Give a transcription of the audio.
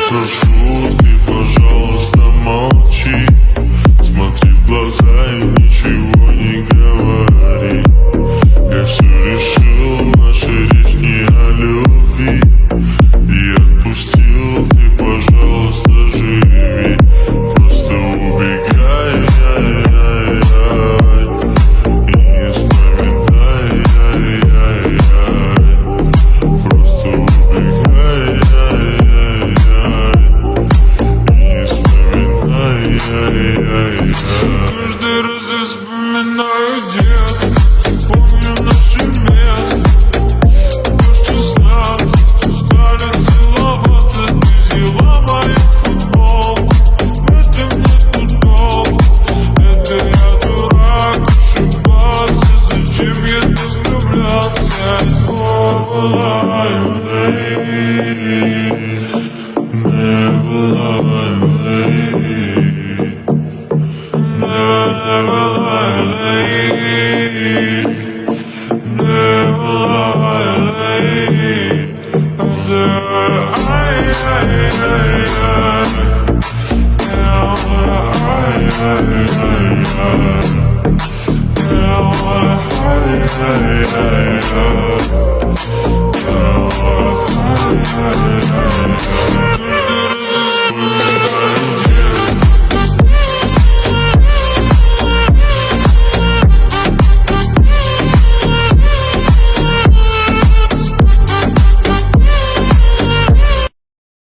Прошу, ты, пожалуйста, молчи. Смотри в глаза и ничего не говори. Я все решил, наша речь не о любви. И отпустил, ты, пожалуйста, живи. Просто убегай, и не вспоминай, просто убегай, каждый раз я вспоминаю детство, помню наше место. Плюс 16, стали целоваться, ты взяла мою футболку. В этом нету толку, это я дурак, ошибался. Зачем я так влюблялся? Never lie, never lie.